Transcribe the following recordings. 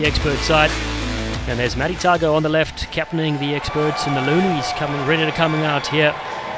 the expert side. And there's Matty Targo on the left, captaining the experts, and the Loonies ready to coming out here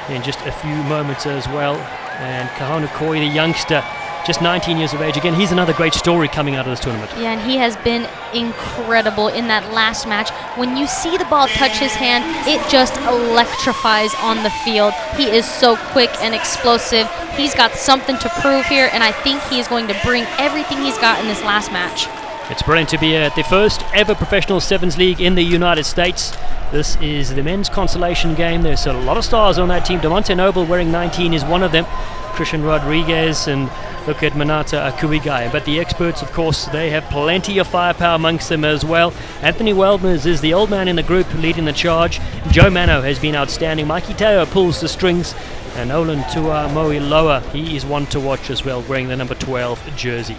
in just a few moments as well. And Kevon Williams, the youngster, just 19 years of age. Again, he's another great story coming out of this tournament. Yeah, and he has been incredible in that last match. When you see the ball touch his hand, it just electrifies on the field. He is so quick and explosive. He's got something to prove here, and I think he is going to bring everything he's got in this last match. It's brilliant to be at the first ever professional Sevens League in the United States. This is the men's consolation game. There's a lot of stars on that team. Diamante Noble wearing 19 is one of them. Christian Rodriguez, and look at Manata Akuigai. But the experts, of course, they have plenty of firepower amongst them as well. Anthony Weldmers is the old man in the group leading the charge. Joe Mano has been outstanding. Mikey Teo pulls the strings. And Nolan Tuamoiloa, he is one to watch as well, wearing the number 12 jersey.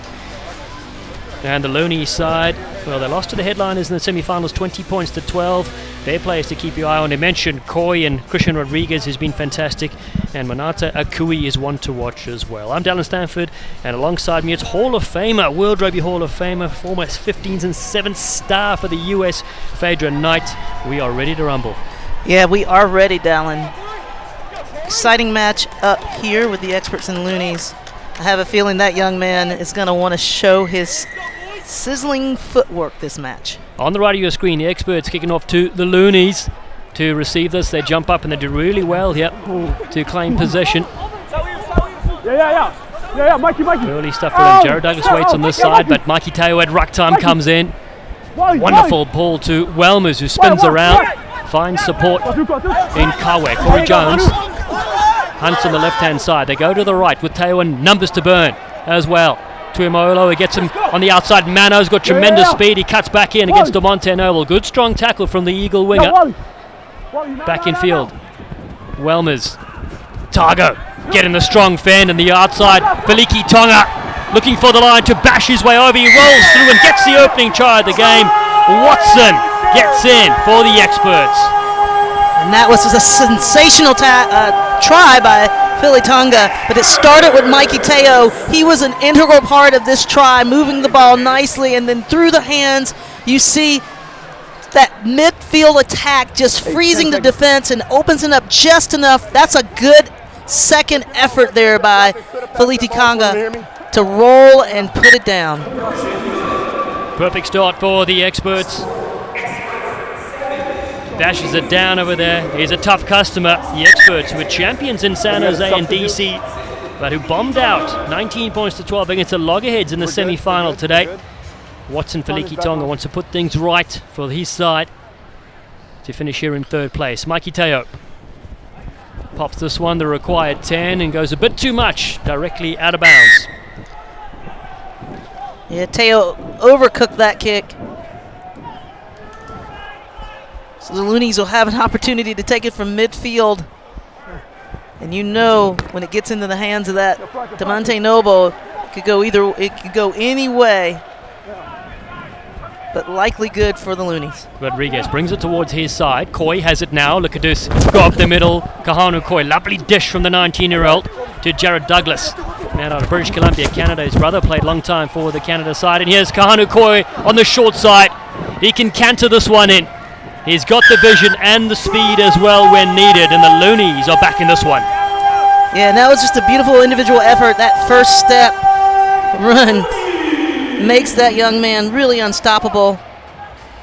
And the Loonies side, well, they lost to the headliners in the semi-finals, 20 points to 12. Their players to keep your eye on. They mentioned Coy and Christian Rodriguez has been fantastic, and Manata Akui is one to watch as well. I'm Dallin Stanford, and alongside me it's Hall of Famer, World Rugby Hall of Famer, former 15s and 7th star for the US, Phaedra Knight. We are ready to rumble. Yeah, we are ready, Dallin. Exciting match up here with the experts and Loonies. I have a feeling that young man is going to want to show his sizzling footwork this match. On the right of your screen, the experts kicking off to the Loonies to receive this. They jump up and they do really well here to claim possession. Yeah, Mikey. Early stuff for them. Jared Douglas waits on this side, but Mikey Teo at ruck time comes in. Wonderful ball to Welmers, who spins around, finds support in Kawe. Corey Jones hunts on the left-hand side. They go to the right with Teo and numbers to burn as well. Tuimolo, he gets him on the outside. Mano's got tremendous speed. He cuts back in against Diamante Noble. Good strong tackle from the Eagle winger. Back in field. Welmers. Targo getting the strong fend on the outside. Feliki Tonga looking for the line to bash his way over. He rolls through and gets the opening try of the game. Watson gets in for the experts. And that was a sensational try by Philly Tonga, but it started with Mikey Teo. He was an integral part of this try, moving the ball nicely, and then through the hands, you see that midfield attack just freezing the defense and opens it up just enough. That's a good second effort there by Philly Tonga to roll and put it down. Perfect start for the experts. Dashes it down over there. He's a tough customer. The experts, who were champions in San Jose and DC, but who bombed out 19 points to 12 against the Loggerheads in the semi-final today. Watson Feliki Tonga wants to put things right for his side to finish here in third place. Mikey Teo pops this one, the required 10, and goes a bit too much, directly out of bounds. Yeah, Teo overcooked that kick. So the Loonies will have an opportunity to take it from midfield. And you know, when it gets into the hands of that Diamante Noble, it could go any way. But likely good for the Loonies. Rodriguez brings it towards his side. Coy has it now. Look at this. Go up the middle. Kahanu Coy. Lovely dish from the 19-year-old to Jared Douglas. Man out of British Columbia, Canada. His brother played a long time for the Canada side. And here's Kahanu Coy on the short side. He can canter this one in. He's got the vision and the speed as well when needed, and the Loonies are back in this one. Yeah, and that was just a beautiful individual effort. That first step run makes that young man really unstoppable.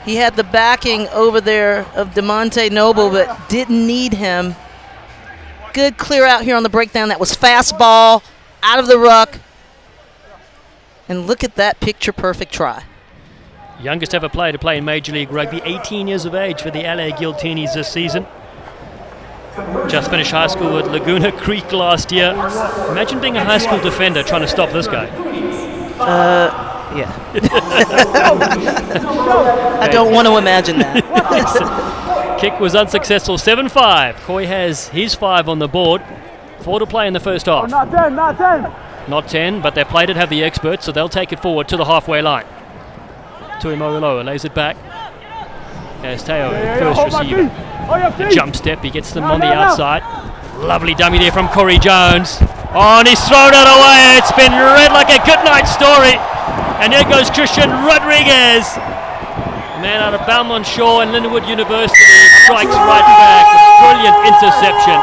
He had the backing over there of Diamante Noble, but didn't need him. Good clear out here on the breakdown. That was fast ball, out of the ruck. And look at that picture-perfect try. Youngest ever player to play in Major League Rugby, 18 years of age for the LA Guiltinis this season. Just finished high school at Laguna Creek last year. Imagine being a high school defender trying to stop this guy. Yeah. I don't want to imagine that. Kick was unsuccessful, 7-5. Coy has his 5 on the board. 4 to play in the first half. Not 10. Not 10, but their play did have the experts, so they'll take it forward to the halfway line. Tuimoloa lays it back. There's Teo, first receiver. The jump step, he gets them on the outside. Lovely dummy there from Corey Jones. Oh, and he's thrown it away. It's been read like a good night story. And there goes Christian Rodriguez. Man out of Belmont Shore and Lindenwood University strikes right back. A brilliant interception.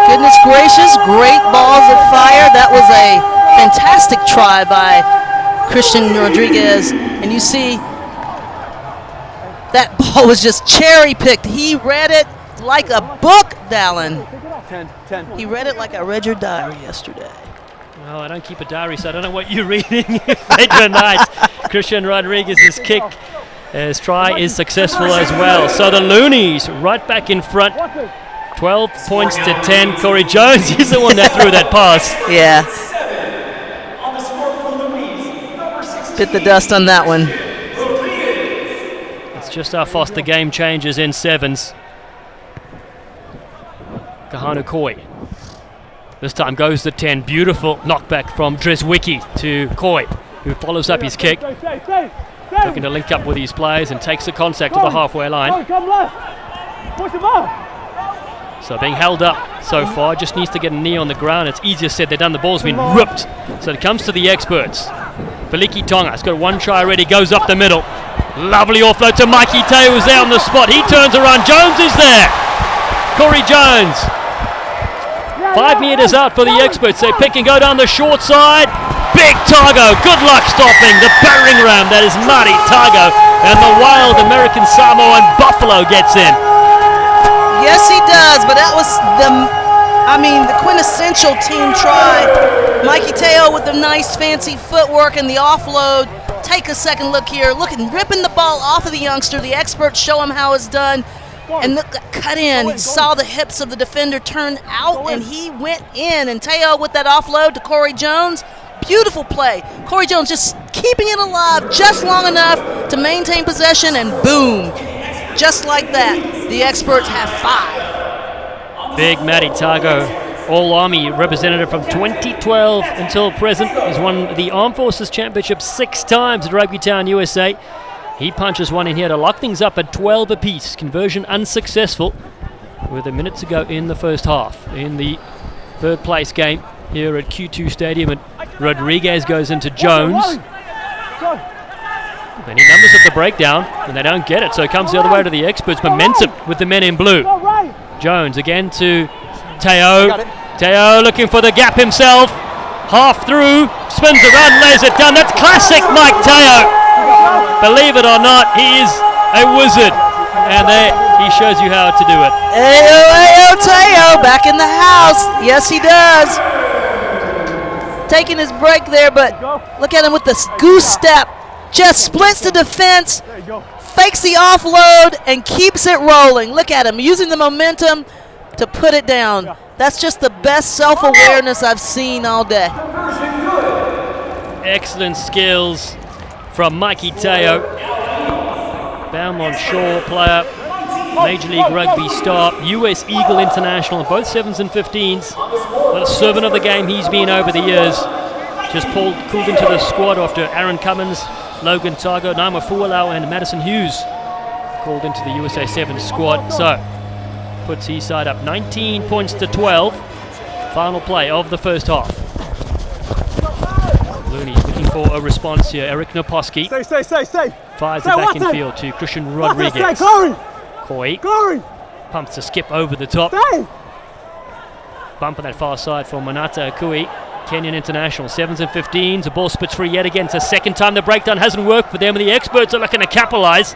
Goodness gracious, great balls of fire. That was a fantastic try by Christian Rodriguez. And you see, that ball was just cherry-picked. He read it like a book, Dallin. 10. He read it like I read your diary yesterday. Well, I don't keep a diary, so I don't know what you're reading late tonight. Christian Rodriguez's kick, his try is successful as well. So the Loonies right back in front. 12 points to 10. Corey Jones, he's the one that threw that pass. Yeah. Bit the dust on that one. That's just how fast the game changes in sevens. Kahanu Koi. This time goes to 10. Beautiful knockback from Dreswicki to Koi, who follows up his kick. Looking to link up with his players and takes the contact to the halfway line. So being held up so far, just needs to get a knee on the ground. It's easier said than done. The ball's been ripped. So it comes to the experts. Feliki Tonga's got one try already, goes up the middle. Lovely offload to Mikey Tay, who's there on the spot. He turns around. Jones is there. Corey Jones. 5 meters out for the experts. They pick and go down the short side. Big Targo. Good luck stopping the battering ram. That is Mari Targo. And the wild American Samoan Buffalo gets in. Yes, he does, but that was the quintessential team try. Mikey Teo with the nice fancy footwork and the offload. Take a second look here. Ripping the ball off of the youngster. The experts show him how it's done. And look, cut in. He saw the hips of the defender turn out, and he went in. And Teo with that offload to Corey Jones. Beautiful play. Corey Jones just keeping it alive just long enough to maintain possession, and boom. Just like that, the experts have 5. Big Matty Targo, All-Army representative from 2012 until present. He's won the Armed Forces Championship 6 times at Rugby Town, USA. He punches one in here to lock things up at 12 apiece. Conversion unsuccessful with a minute to go in the first half. In the third place game here at Q2 Stadium, and Rodriguez goes into Jones. Then he numbers at the breakdown, and they don't get it, so it comes the other way to the experts. Momentum with the men in blue. Jones again to Teo. Teo looking for the gap himself. Half through, spins around, lays it down. That's classic Mike Teo. Believe it or not, he is a wizard. And there he shows you how to do it. Ayo, Teo, back in the house. Yes, he does. Taking his break there, but look at him with the goose step. Just splits the defense, fakes the offload, and keeps it rolling. Look at him, using the momentum to put it down. That's just the best self-awareness I've seen all day. Excellent skills from Mikey Teo. Belmont Shore player, Major League Rugby star, US Eagle International, both 7s and 15s. The servant of the game he's been over the years. Just called into the squad after Aaron Cummins, Logan Targo, Naima Folau, and Madison Hughes called into the USA 7 squad. So puts his side up 19 points to 12. Final play of the first half. Loonies looking for a response here. Eric Naposki fires it back in field to Christian Rodriguez. Koi pumps a skip over the top. Bump on that far side for Manata Akui. Kenyan international, 7s and 15s. The ball spits free yet again. It's the second time the breakdown hasn't worked for them, and the experts are looking to capitalize.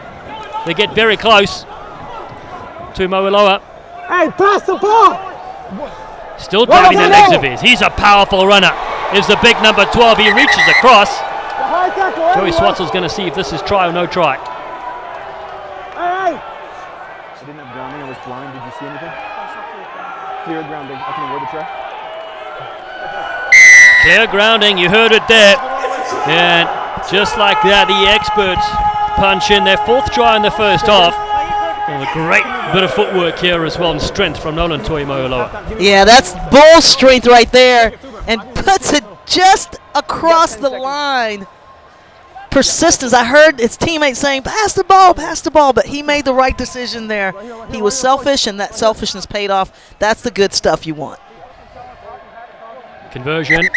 They get very close to Moiloa. Hey, pass the ball! Still driving the legs of his. He's a powerful runner. Is the big number 12. He reaches across. Joey Swatzel's going to see if this is try or no try. Hey! I didn't have grounding. I was blind. Did you see anything? Clear grounding. I can award the try. Clear grounding, you heard it there. And just like that, the experts punch in their 4th try in the first half. And a great bit of footwork here as well, and strength from Nolan Toimoiloa. Yeah, that's bull strength right there, and puts it just across the line. Persistence. I heard his teammates saying, pass the ball, but he made the right decision there. He was selfish, and that selfishness paid off. That's the good stuff you want. Conversion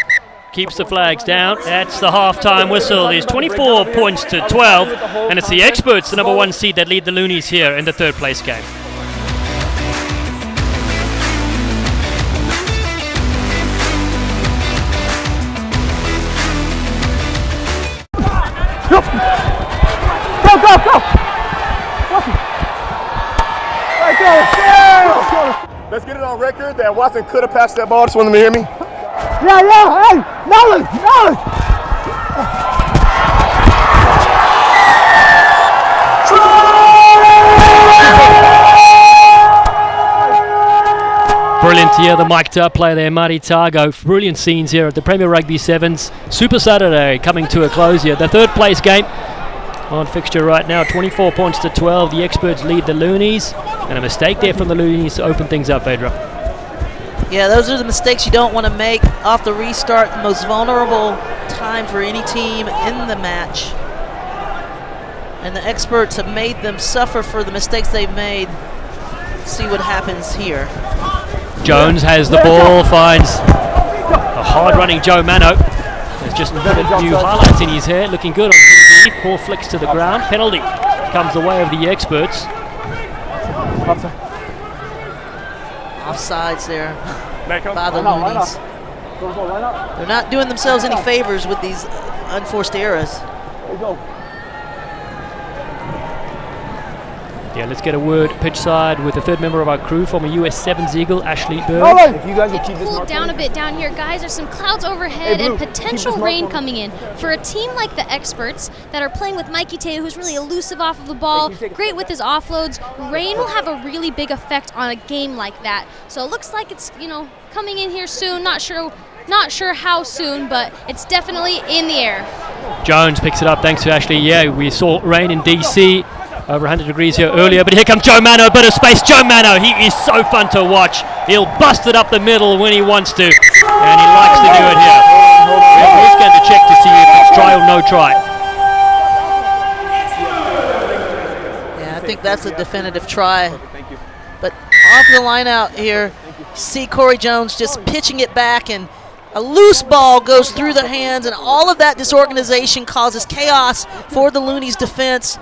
keeps the flags down. That's the half-time whistle. There's 24 points to 12, and it's the Experts, the number 1 seed, that lead the Loonies here in the third place game. Go! Let's go! Let's get it on record that Watson could have passed that ball. Just want them to hear me. Yeah, hey! Knowledge! Brilliant to hear the mic'd up play there, Marty Targo. Brilliant scenes here at the Premier Rugby Sevens Super Saturday coming to a close here. The third place game on fixture right now, 24 points to 12. The Experts lead the Loonies, and a mistake there from the Loonies to open things up, Phaedra. Yeah, those are the mistakes you don't want to make off the restart. The most vulnerable time for any team in the match. And the Experts have made them suffer for the mistakes they've made. Let's see what happens here. Jones has the ball, finds a hard-running Joe Mano. Has just put a new highlights in his hair, looking good on TV. Ball flicks to the ground. Penalty comes the way of the Experts. Offsides there by the Loonies. They're not doing themselves any favors with these unforced errors. Yeah, let's get a word pitch side with the third member of our crew, former US Sevens Eagle, Ashley Bird. If you guys It's cooled down a bit down here, guys. There's some clouds overhead and potential rain coming in. For a team like the Experts that are playing with Mikey Teo, who's really elusive off of the ball, great with his offloads, rain will have a really big effect on a game like that. So it looks like it's, coming in here soon. Not sure how soon, but it's definitely in the air. Jones picks it up thanks to Ashley. Yeah, we saw rain in DC. Over 100 degrees here earlier, but here comes Joe Mano, a bit of space. Joe Mano, he is so fun to watch. He'll bust it up the middle when he wants to, and he likes to do it here. He's going to check to see if it's try or no try. Yeah, I think that's a definitive try. But off the line out here, see Corey Jones just pitching it back, and a loose ball goes through the hands, and all of that disorganization causes chaos for the Loonies defense,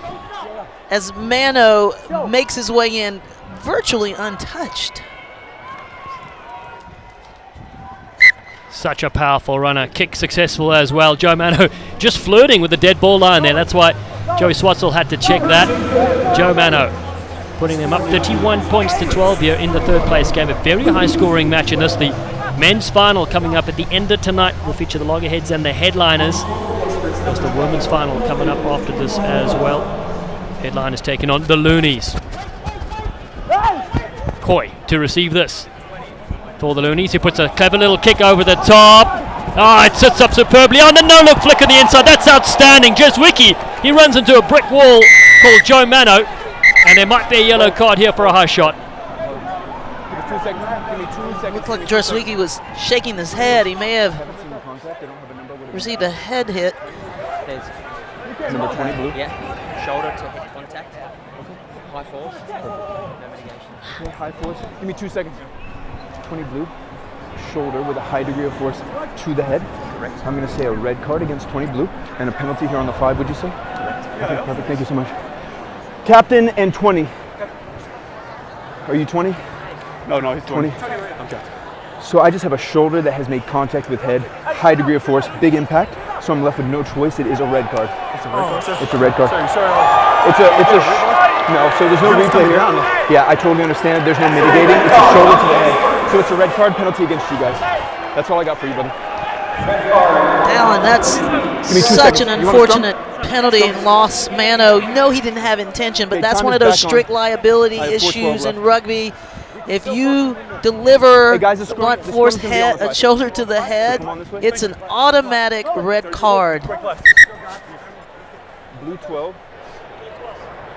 as Mano makes his way in virtually untouched. Such a powerful runner. Kick successful as well. Joe Mano just flirting with the dead ball line there. That's why Joey Swatzel had to check that. Joe Mano putting them up 31 points to 12 here in the third place game. A very high scoring match in this. The men's final coming up at the end of tonight will feature the loggerheads and the headliners. There's the women's final coming up after this as well. Headliners taking on the Loonies. Coy to receive this for the Loonies. He puts a clever little kick over the top. It sits up superbly on the no-look flick on the inside. That's outstanding. Just Wiki, he runs into a brick wall called Joe Mano, and there might be a yellow card here for a high shot. Looked like Dresswicki was shaking his head. He may have received a head hit. Number 20, blue. Yeah. Shoulder to hit contact. Okay. High force. No mitigation. Okay, high force. Give me 2 seconds. 20 blue. Shoulder with a high degree of force to the head. Correct. I'm going to say a red card against 20 blue and a penalty here on the 5, would you say? Correct. Okay, perfect. Thank you so much. Captain and 20. Are you 20? No, he's 20. Okay. So I just have a shoulder that has made contact with head, high degree of force, big impact. So I'm left with no choice. It is a red card. It's a red card, sir. It's a red card. Sorry. No, so there's no replay here. Yeah, I totally understand. There's no mitigating. It's a shoulder to the head. So it's a red card penalty against you guys. That's all I got for you, buddy. Alan, that's such an unfortunate penalty and loss. Mano, he didn't have intention, but that's one of those strict liability issues in rugby. If you deliver blunt force head, a shoulder to the head, it's an automatic red card. Blue 12.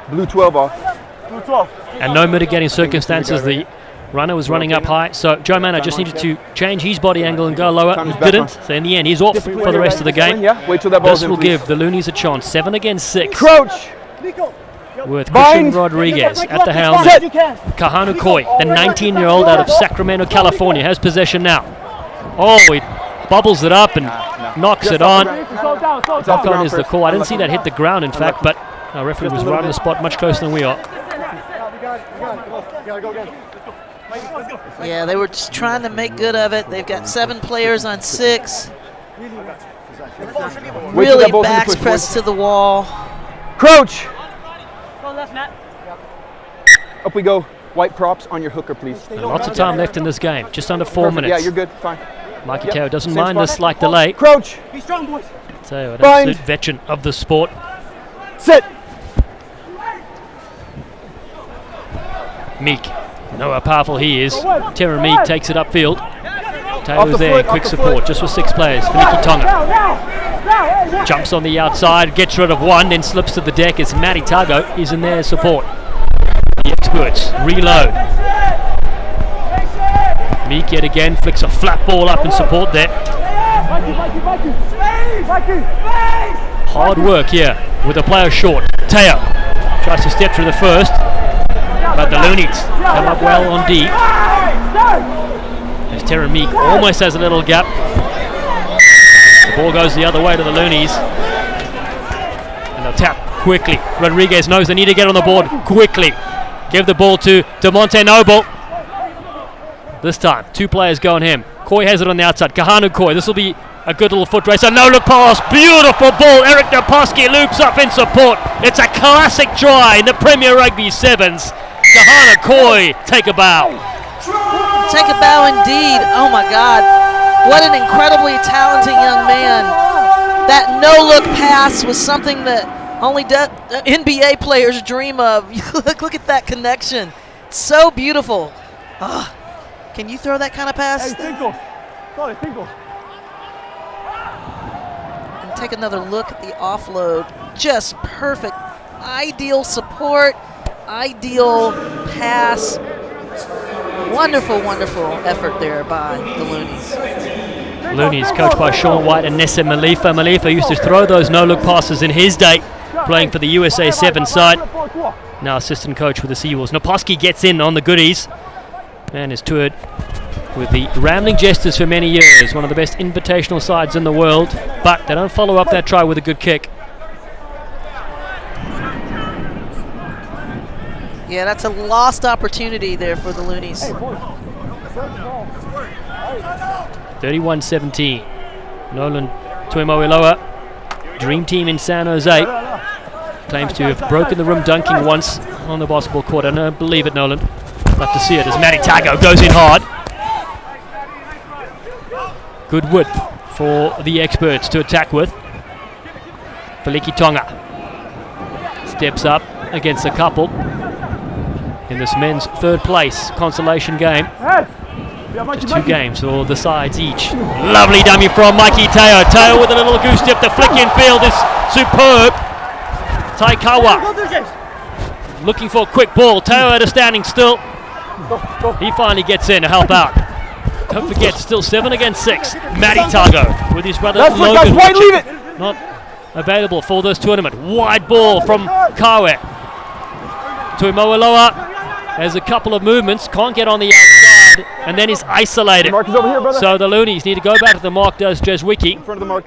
Blue 12 off. Blue 12. And no mitigating circumstances. The runner was running up high, so Joe Mano just needed to change his body angle and go lower. He didn't, so in the end he's off for the rest of the game. Yeah, wait till that ball's This in, will please. give the Loonies a chance, 7 against 6. Crouch! With Bind. Christian Rodriguez at the helm. Kahanu Koi, the 19-year-old out of Sacramento, California, has possession now. Oh, he bubbles it up and knocks it on. Knock On is the call. I didn't see that hit the ground, in fact, but our referee was right on the spot, much closer than we are. Yeah, they were just trying to make good of it. They've got 7 players on 6. Really backs pressed to the wall. Crouch. Up we go. White props on your hooker, please. And lots of time left in this game, just under 4 minutes. Yeah, you're good. Fine. Mikey Teo doesn't mind this slight delay. Crouch. Be strong, boys. So an absolute veteran of the sport. Sit. Meek, you know how powerful he is. Tara Meek takes it upfield. Taylor's there, quick support, just with 6 players. Finiki Tonga jumps on the outside, gets rid of one, then slips to the deck as Matty Tago is in their support. The experts reload. Meek yet again flicks a flat ball up in support there. Hard work here with a player short. Teo tries to step through the first, but the Loonies come up well on D. As Tara Meek almost has a little gap. The ball goes the other way to the Loonies. And they'll tap quickly. Rodriguez knows they need to get on the board quickly. Give the ball to Demonte Noble. This time, 2 players go on him. Coy has it on the outside. Kahanu Coy. This will be a good little foot race. A no-look pass. Beautiful ball. Eric Naposki loops up in support. It's a classic try in the Premier Rugby Sevens. Kahanu Coy, take a bow. Take a bow indeed. Oh my God. What an incredibly talented young man. That no-look pass was something that only NBA players dream of. Look at that connection. It's so beautiful. Can you throw that kind of pass? And take another look at the offload. Just perfect. Ideal support. Ideal pass. Wonderful, wonderful effort there by the Loonies. Loonies coached by Sean White and Nessa Malifa. Malifa used to throw those no-look passes in his day, playing for the USA 7 side. Now assistant coach with the Seawolves. Naposki gets in on the goodies and is toured with the Rambling Jesters for many years. One of the best invitational sides in the world, but they don't follow up that try with a good kick. Yeah, that's a lost opportunity there for the Loonies. 31-17. Nolan Tuimoiloa, dream team in San Jose, claims to have broken the rim dunking once on the basketball court. I don't believe it, Nolan. Love to see it as Matty Tago goes in hard. Good width for the experts to attack with. Finiki Tonga steps up against a couple in this men's 3rd place consolation game. Just 2 games for the sides each. Lovely dummy from Mikey Teo. Teo with a little goose dip. The flick in field is superb. Taikawa looking for a quick ball. Teo at a standing still. He finally gets in to help out. Don't forget, still 7 against 6. Matty Tago with his brother Logan. Not available for this tournament. Wide ball from Kawe. Tuimoiloa has a couple of movements, can't get on the outside, and then is isolated. So the Loonies need to go back to the mark, does Jeswicki. In front of the mark.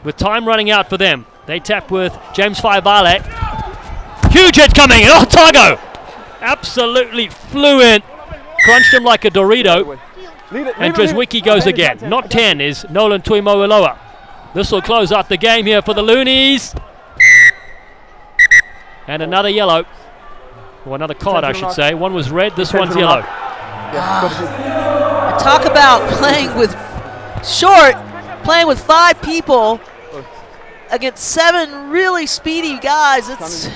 With time running out for them. They tap with James Faivale. Huge hit coming, oh, Tago! Absolutely flew in, crunched him like a Dorito, and Jeswicki goes again. Not 10 is Nolan Tuimoiloa. This will close out the game here for the Loonies. And another yellow. Or another card, I should say. One was red, this one's yellow. Talk about playing with playing with 5 people against 7 really speedy guys. It's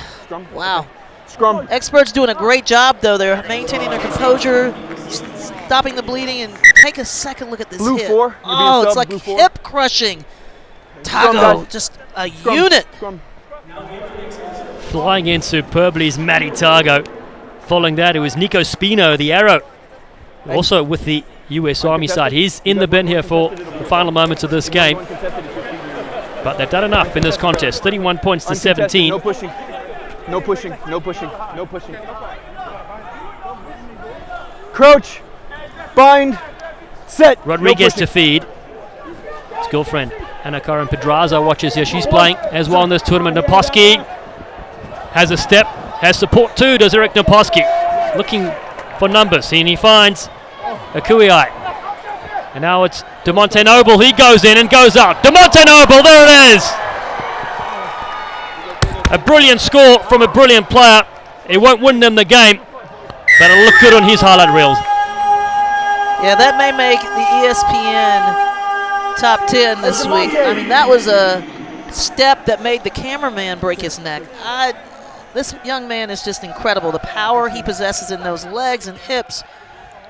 wow. Scrum. Experts doing a great job though. They're maintaining their composure, stopping the bleeding, and take a second look at this Blue hit. 4. Oh, it's like hip crushing. Tago, just a unit. Flying in superbly is Matty Tago. Following that, it was Nico Spino, the arrow. Also with the US Army side. He's in the bin here for the final moments of this game. But they've done enough in this contest. 31 points to 17. No pushing. No pushing. No pushing. No pushing. Crouch. Bind. Set. Rodriguez to feed. girlfriend, Anna Karen Pedraza, watches here. She's playing as well in this tournament. Naposki has a step, has support too, does Eric Naposki. Looking for numbers, and he finds Akuiai. And now it's DeMonte Noble. He goes in and goes out. DeMonte Noble, there it is! A brilliant score from a brilliant player. It won't win them the game, but it'll look good on his highlight reels. Yeah, that may make the ESPN top 10 this week. I mean, that was a step that made the cameraman break his neck. This young man is just incredible. The power he possesses in those legs and hips,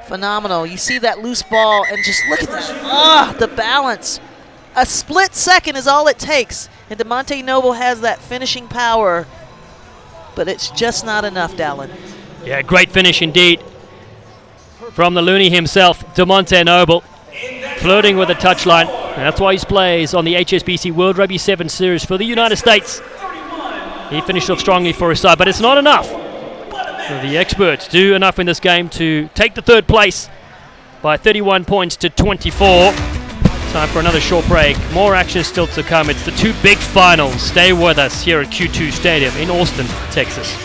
phenomenal. You see that loose ball, and just look at that. The balance. A split second is all it takes, and DeMonte Noble has that finishing power, but it's just not enough, Dallin. Yeah, great finish indeed from the Looney himself, DeMonte Noble, flirting with the touchline. And that's why he plays on the HSBC World Rugby Sevens Series for the United States. He finished off strongly for his side, but it's not enough. So the experts do enough in this game to take the third place by 31 points to 24. Time for another short break. More action still to come. It's the two big finals. Stay with us here at Q2 Stadium in Austin, Texas.